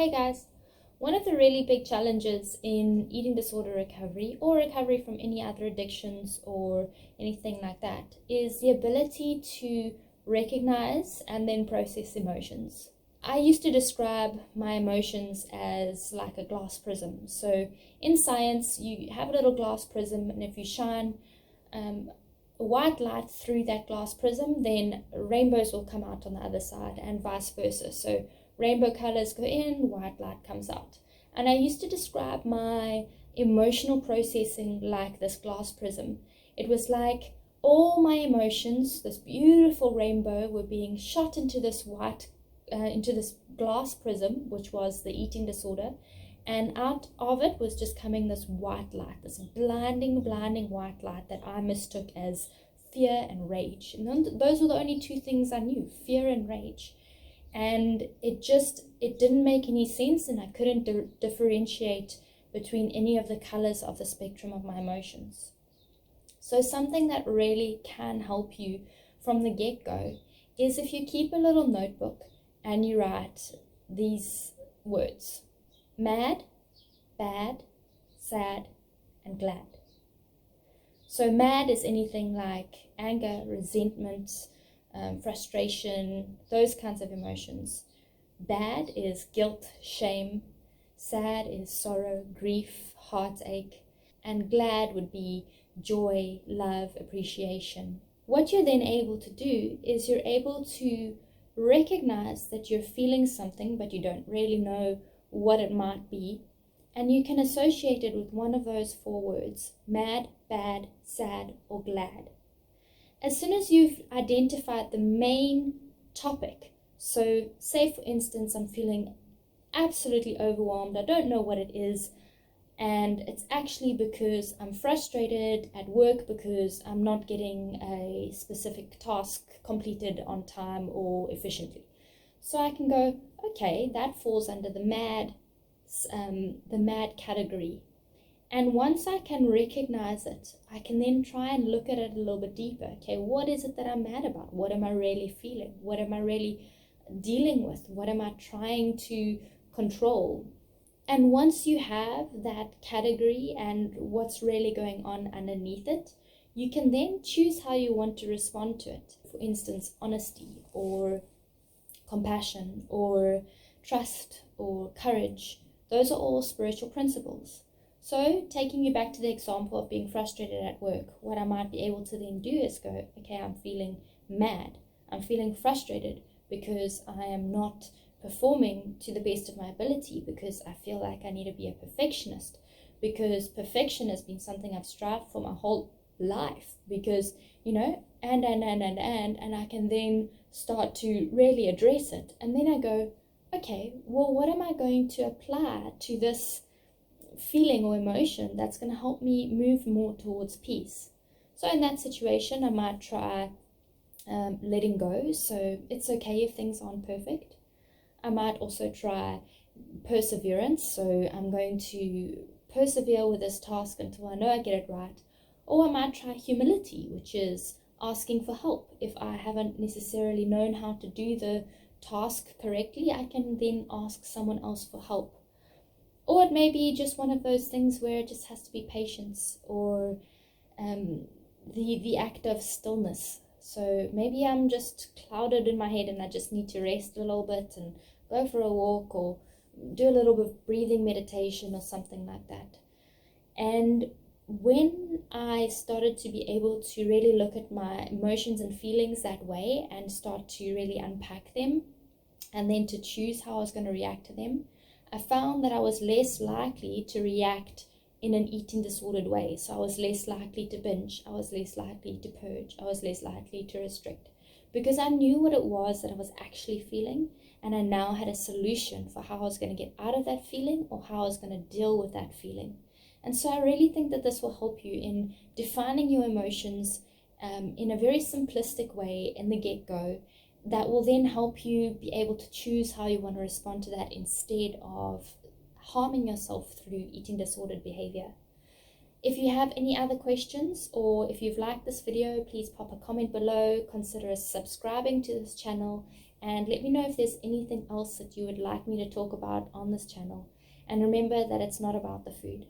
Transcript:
Hey guys, one of the really big challenges in eating disorder recovery or recovery from any other addictions or anything like that is the ability to recognize and then process emotions. I used to describe my emotions as like a glass prism. So in science, you have a little glass prism, and if you shine white light through that glass prism, then rainbows will come out on the other side, and vice versa. So rainbow colors go in, white light comes out. And I used to describe my emotional processing like this glass prism. It was like all my emotions, this beautiful rainbow, were being shot into this into this glass prism, which was the eating disorder. And out of it was just coming this white light, this blinding white light that I mistook as fear and rage. And those were the only two things I knew, fear and rage. And it didn't make any sense, and I couldn't differentiate between any of the colors of the spectrum of my emotions. So something that really can help you from the get-go is if you keep a little notebook and you write these words: mad, bad, sad, and glad. So mad is anything like anger, resentment, frustration, those kinds of emotions. Bad is guilt, shame. Sad is sorrow, grief, heartache. And glad would be joy, love, appreciation. What you're then able to do is you're able to recognize that you're feeling something, but you don't really know what it might be. And you can associate it with one of those four words: mad, bad, sad, or glad. As soon as you've identified the main topic, so say for instance, I'm feeling absolutely overwhelmed, I don't know what it is, and it's actually because I'm frustrated at work because I'm not getting a specific task completed on time or efficiently. So I can go, okay, that falls under the mad category. And once I can recognize it, I can then try and look at it a little bit deeper. Okay, what is it that I'm mad about? What am I really feeling? What am I really dealing with? What am I trying to control? And once you have that category and what's really going on underneath it, you can then choose how you want to respond to it. For instance, honesty or compassion or trust or courage. Those are all spiritual principles. So taking you back to the example of being frustrated at work, what I might be able to then do is go, okay, I'm feeling mad. I'm feeling frustrated because I am not performing to the best of my ability, because I feel like I need to be a perfectionist, because perfection has been something I've strived for my whole life, because, and I can then start to really address it. And then I go, okay, well, what am I going to apply to this feeling or emotion that's going to help me move more towards peace? So in that situation, I might try letting go. So it's okay if things aren't perfect. I might also try perseverance. So I'm going to persevere with this task until I know I get it right. Or I might try humility, which is asking for help. If I haven't necessarily known how to do the task correctly, I can then ask someone else for help. Or it may be just one of those things where it just has to be patience, or the act of stillness. So maybe I'm just clouded in my head and I just need to rest a little bit and go for a walk or do a little bit of breathing meditation or something like that. And when I started to be able to really look at my emotions and feelings that way and start to really unpack them and then to choose how I was going to react to them, I found that I was less likely to react in an eating disordered way. So I was less likely to binge, I was less likely to purge, I was less likely to restrict, because I knew what it was that I was actually feeling, and I now had a solution for how I was going to get out of that feeling or how I was going to deal with that feeling. And so I really think that this will help you in defining your emotions in a very simplistic way in the get-go, that will then help you be able to choose how you want to respond to that instead of harming yourself through eating disordered behavior. If you have any other questions, or if you've liked this video, please pop a comment below, consider subscribing to this channel, and let me know if there's anything else that you would like me to talk about on this channel. And remember that it's not about the food.